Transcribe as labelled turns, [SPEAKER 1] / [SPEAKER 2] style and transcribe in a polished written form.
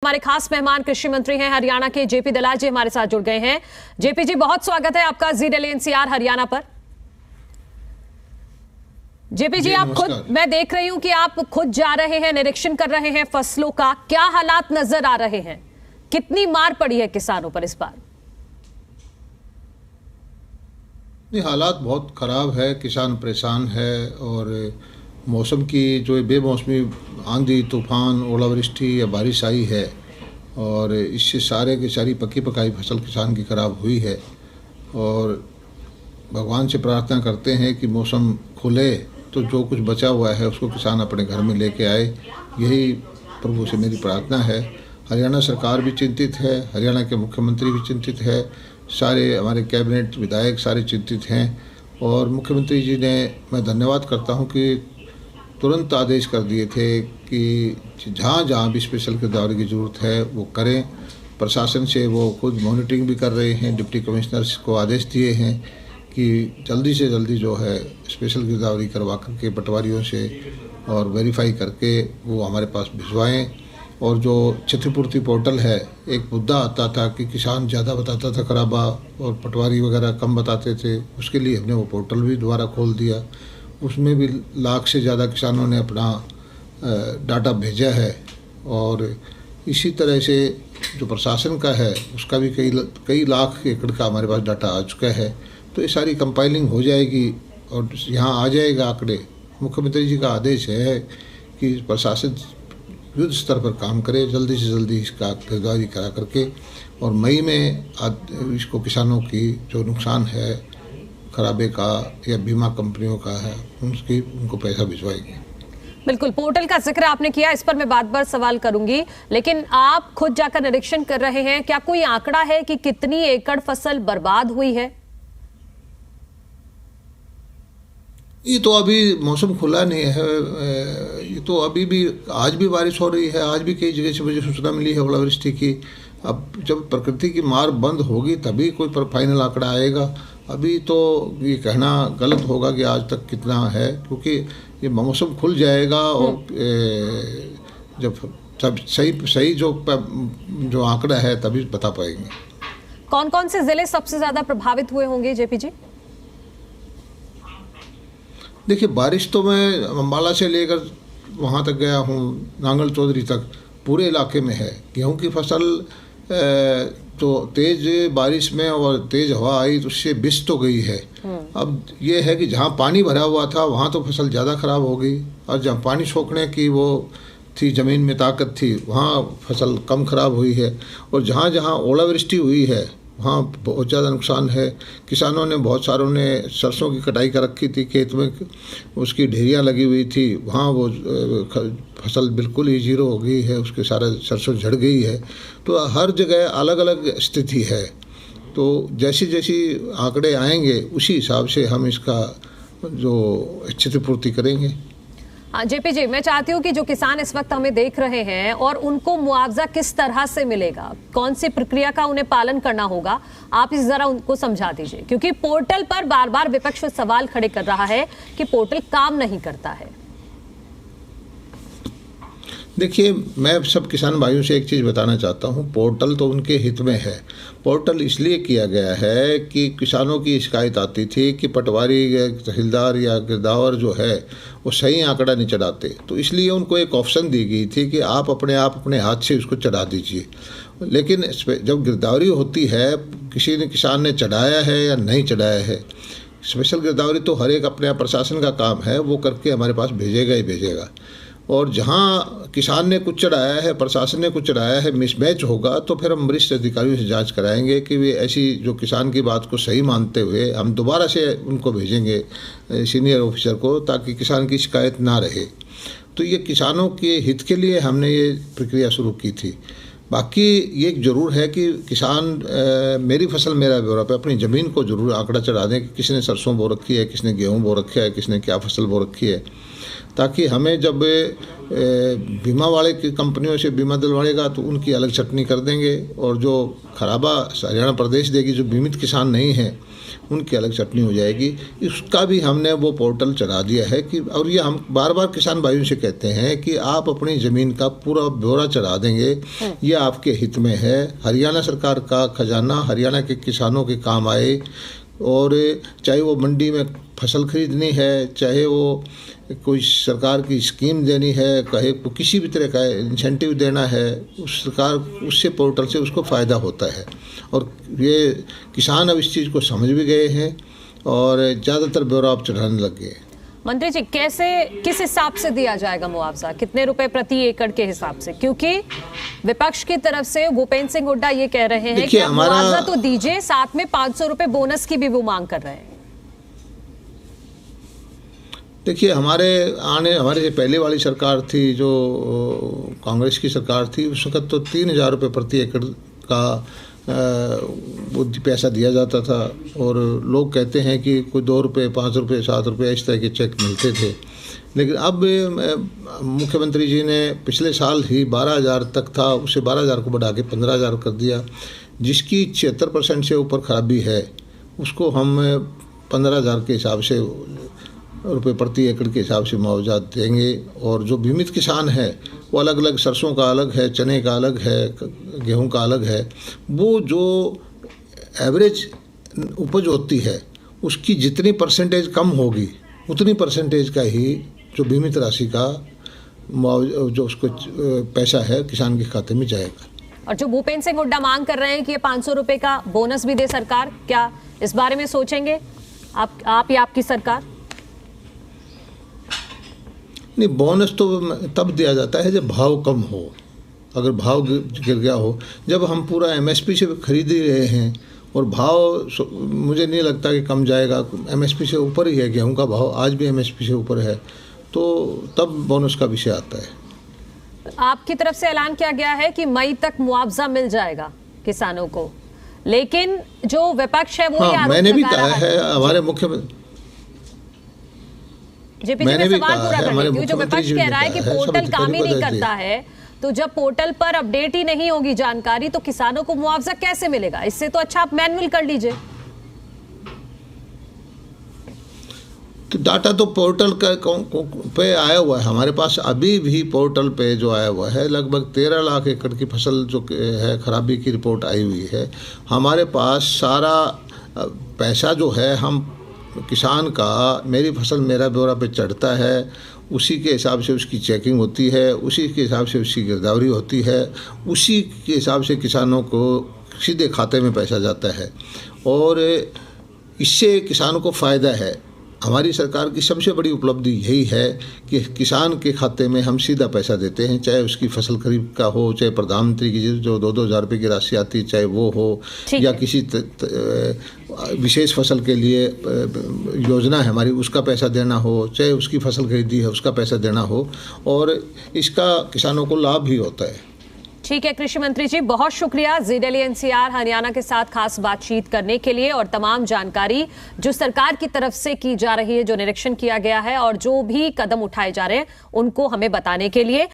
[SPEAKER 1] हमारे खास मेहमान कृषि मंत्री हैं हरियाणा के जेपी दलाल जी हमारे साथ जुड़ गए हैं। जेपी जी, बहुत स्वागत है आपका जी डेली एनसीआर हरियाणा पर। जेपी जी, आप खुद, मैं देख रही हूं कि आप खुद जा रहे हैं, निरीक्षण कर रहे हैं फसलों का। क्या हालात नजर आ रहे हैं? कितनी मार पड़ी है किसानों पर इस बार?
[SPEAKER 2] नहीं, हालात बहुत ख़राब है, किसान परेशान है और मौसम की जो बेमौसमी आंधी तूफान ओलावृष्टि या बारिश आई है और इससे सारे की सारी पकी पकाई फसल किसान की ख़राब हुई है। और भगवान से प्रार्थना करते हैं कि मौसम खुले तो जो कुछ बचा हुआ है उसको किसान अपने घर में लेके आए, यही प्रभु से मेरी प्रार्थना है। हरियाणा सरकार भी चिंतित है, हरियाणा के मुख्यमंत्री भी चिंतित है, सारे हमारे कैबिनेट विधायक सारे चिंतित हैं। और मुख्यमंत्री जी ने मैं धन्यवाद करता हूं कि तुरंत आदेश कर दिए थे कि जहाँ जहाँ भी स्पेशल गिरदावरी की ज़रूरत है वो करें। प्रशासन से वो खुद मॉनिटरिंग भी कर रहे हैं, डिप्टी कमिश्नर्स को आदेश दिए हैं कि जल्दी से जल्दी जो है स्पेशल गिरदावरी करवा करके पटवारियों से और वेरीफाई करके वो हमारे पास भिजवाएँ। और जो क्षतिपूर्ति पोर्टल है, एक मुद्दा आता था कि किसान ज़्यादा बताता था खराबा और पटवारी वगैरह कम बताते थे, उसके लिए हमने वो पोर्टल भी दोबारा खोल दिया। उसमें भी लाख से ज़्यादा किसानों ने अपना डाटा भेजा है। और इसी तरह से जो प्रशासन का है उसका भी कई लाख एकड़ का हमारे पास डाटा आ चुका है। तो ये सारी कंपाइलिंग हो जाएगी और यहाँ आ जाएगा आंकड़े। मुख्यमंत्री जी का आदेश है कि प्रशासन युद्ध स्तर पर काम करे, जल्दी से जल्दी इसका गिरदावरी करा करके और मई में इसको किसानों की जो नुकसान है खराबे का या बीमा कंपनियों का है उनको पैसा भिजवाएंगे।
[SPEAKER 1] बिल्कुल, पोर्टल का जिक्र आपने किया, इस पर मैं बात बार सवाल करूंगी, लेकिन आप खुद जाकर निरीक्षण कर रहे हैं, क्या कोई आंकड़ा है कि कितनी एकड़ फसल बर्बाद हुई है?
[SPEAKER 2] ये तो अभी मौसम खुला नहीं है, ये तो अभी भी आज भी बारिश हो रही है, आज भी कई जगह से मुझे सूचना मिली है ओलावृष्टि की। अब जब प्रकृति की मार बंद होगी तभी कोई फाइनल आंकड़ा आएगा। अभी तो ये कहना गलत होगा कि आज तक कितना है, क्योंकि ये मौसम खुल जाएगा और जब सही जो आंकड़ा है तभी बता पाएंगे।
[SPEAKER 1] कौन कौन से जिले सबसे ज़्यादा प्रभावित हुए होंगे जेपी जी?
[SPEAKER 2] देखिए, बारिश तो मैं अम्बाला से लेकर वहाँ तक गया हूँ, नांगल चौधरी तक, पूरे इलाके में है। गेहूँ की फसल तो तेज़ बारिश में और तेज़ हवा आई तो उससे बिस तो गई है। अब ये है कि जहाँ पानी भरा हुआ था वहाँ तो फसल ज़्यादा ख़राब हो गई और जहाँ पानी सोखने की वो थी, ज़मीन में ताकत थी, वहाँ फसल कम ख़राब हुई है। और जहाँ जहाँ ओलावृष्टि हुई है वहाँ बहुत ज़्यादा नुकसान है। किसानों ने बहुत सारों ने सरसों की कटाई कर रखी थी, खेत में उसकी ढेरियाँ लगी हुई थी, वहाँ वो फसल बिल्कुल ही जीरो हो गई है, उसके सारा सरसों झड़ गई है। तो हर जगह अलग अलग स्थिति है। तो जैसी जैसी आंकड़े आएंगे उसी हिसाब से हम इसका जो क्षतिपूर्ति करेंगे।
[SPEAKER 1] जेपी जी, मैं चाहती हूँ कि जो किसान इस वक्त हमें देख रहे हैं और उनको मुआवजा किस तरह से मिलेगा, कौन सी प्रक्रिया का उन्हें पालन करना होगा, आप इस जरा उनको समझा दीजिए, क्योंकि पोर्टल पर बार बार विपक्ष सवाल खड़े कर रहा है कि पोर्टल काम नहीं करता है।
[SPEAKER 2] देखिए, मैं सब किसान भाइयों से एक चीज़ बताना चाहता हूँ, पोर्टल तो उनके हित में है। पोर्टल इसलिए किया गया है कि किसानों की शिकायत आती थी कि पटवारी या तहसीलदार या गिरदावर जो है वो सही आंकड़ा नहीं चढ़ाते, तो इसलिए उनको एक ऑप्शन दी गई थी कि आप अपने हाथ से उसको चढ़ा दीजिए। लेकिन जब गिरदावरी होती है, किसान ने चढ़ाया है या नहीं चढ़ाया है, स्पेशल गिरदावरी तो हर एक अपने प्रशासन का काम है, वो करके हमारे पास भेजेगा ही भेजेगा। और जहाँ किसान ने कुछ चढ़ाया है, प्रशासन ने कुछ चढ़ाया है, मिसमैच होगा तो फिर हम वरिष्ठ अधिकारियों से जांच कराएंगे कि वे ऐसी जो किसान की बात को सही मानते हुए हम दोबारा से उनको भेजेंगे सीनियर ऑफिसर को, ताकि किसान की शिकायत ना रहे। तो ये किसानों के हित के लिए हमने ये प्रक्रिया शुरू की थी। बाकी ये ज़रूर है कि किसान मेरी फसल मेरा ब्यौरा पे अपनी ज़मीन को ज़रूर आंकड़ा चढ़ा दें कि किसने सरसों बो रखी है, किसने गेहूँ बो रखा है, किसने क्या फसल बो रखी है। ताकि हमें जब बीमा वाले की कंपनियों से बीमा दिलवाएगा तो उनकी अलग छटनी कर देंगे, और जो खराबा हरियाणा प्रदेश देगी जो बीमित किसान नहीं है उनकी अलग चटनी हो जाएगी। इसका भी हमने वो पोर्टल चला दिया है कि, और ये हम बार बार किसान भाइयों से कहते हैं कि आप अपनी ज़मीन का पूरा ब्यौरा चढ़ा देंगे, ये आपके हित में है। हरियाणा सरकार का खजाना हरियाणा के किसानों के काम आए, और चाहे वो मंडी में फसल खरीदनी है, चाहे वो कोई सरकार की स्कीम देनी है, कहे को किसी भी तरह का इंसेंटिव देना है, उस सरकार उससे पोर्टल से उसको फ़ायदा होता है। और ये किसान अब इस चीज़ को समझ भी गए हैं और ज़्यादातर ब्यौरा अब चढ़ाने लग गए।
[SPEAKER 1] मंत्री जी, कैसे, किस हिसाब से दिया जाएगा मुआवजा, कितने रुपए प्रति एकड़ के हिसाब से? क्योंकि विपक्ष की तरफ से भूपेंद्र सिंह हुड्डा ये कह रहे हैं कि मुआवजा तो दीजिए, साथ में 500 रुपए बोनस की भी वो मांग कर रहे हैं।
[SPEAKER 2] देखिए, हमारे जो पहले वाली सरकार थी, जो कांग्रेस की सरकार थी, उस वक्त तो 3000 रुपये प्रति एकड़ का वो पैसा दिया जाता था, और लोग कहते हैं कि कोई 2 रुपये, 5 रुपये, 7 रुपये इस तरह के चेक मिलते थे। लेकिन अब मुख्यमंत्री जी ने पिछले साल ही 12,000 तक था, उसे 12,000 को बढ़ा के 15,000 कर दिया। जिसकी 76% से ऊपर खराबी है उसको हम 15,000 के हिसाब से रुपये प्रति एकड़ के हिसाब से मुआवजा देंगे। और जो बीमित किसान है वो अलग अलग, सरसों का अलग है, चने का अलग है, गेहूं का अलग है। वो जो एवरेज उपज होती है उसकी जितनी परसेंटेज कम होगी उतनी परसेंटेज का ही जो बीमित राशि का मुआवजा, जो उसको पैसा है, किसान के खाते में जाएगा।
[SPEAKER 1] और जो भूपेंद्र सिंह हुड्डा मांग कर रहे हैं कि ये 500 रुपये का बोनस भी दे सरकार, क्या इस बारे में सोचेंगे आप या आपकी सरकार?
[SPEAKER 2] नहीं, बोनस तो तब दिया जाता है जब भाव कम हो। अगर भाव गिर गया हो, जब हम पूरा एमएसपी से खरीद ही रहे हैं और भाव मुझे नहीं लगता कि कम जाएगा, एमएसपी से ऊपर ही है, गेहूं का भाव आज भी एमएसपी से ऊपर है, तो तब बोनस का विषय आता है।
[SPEAKER 1] आपकी तरफ से ऐलान किया गया है कि मई तक मुआवजा मिल जाएगा किसानों को, लेकिन जो विपक्ष है वो
[SPEAKER 2] मैंने भी कहा है, हमारे मुख्यमंत्री
[SPEAKER 1] मैंने भी सवाल पूरा करने की, जो विपक्ष कह रहा है कि पोर्टल काम ही नहीं करता है, तो जब पोर्टल पर अपडेट ही नहीं होगी जानकारी तो किसानों को मुआवजा कैसे मिलेगा? इससे तो अच्छा आप मैनुअल कर लीजिए।
[SPEAKER 2] तो डाटा तो पोर्टल पे आया हुआ है हमारे पास, अभी भी पोर्टल पे जो आया हुआ है लगभग 13 लाख एकड़ की फसल जो है खराबी की रिपोर्ट आई हुई है। हमारे पास सारा पैसा जो है हम किसान का मेरी फसल मेरा ब्यौरा पे चढ़ता है, उसी के हिसाब से उसकी चेकिंग होती है, उसी के हिसाब से उसकी गिरदावरी होती है, उसी के हिसाब से किसानों को सीधे खाते में पैसा जाता है, और इससे किसानों को फ़ायदा है। हमारी सरकार की सबसे बड़ी उपलब्धि यही है कि किसान के खाते में हम सीधा पैसा देते हैं, चाहे उसकी फसल खरीद का हो, चाहे प्रधानमंत्री की जो 2-2 हज़ार रुपये की राशि आती है चाहे वो हो, या किसी विशेष फसल के लिए योजना है हमारी उसका पैसा देना हो, चाहे उसकी फसल खरीदी है उसका पैसा देना हो, और इसका किसानों को लाभ ही होता है।
[SPEAKER 1] ठीक है कृषि मंत्री जी, बहुत शुक्रिया जी दिल्ली एनसीआर हरियाणा के साथ खास बातचीत करने के लिए, और तमाम जानकारी जो सरकार की तरफ से की जा रही है, जो निरीक्षण किया गया है और जो भी कदम उठाए जा रहे हैं उनको हमें बताने के लिए।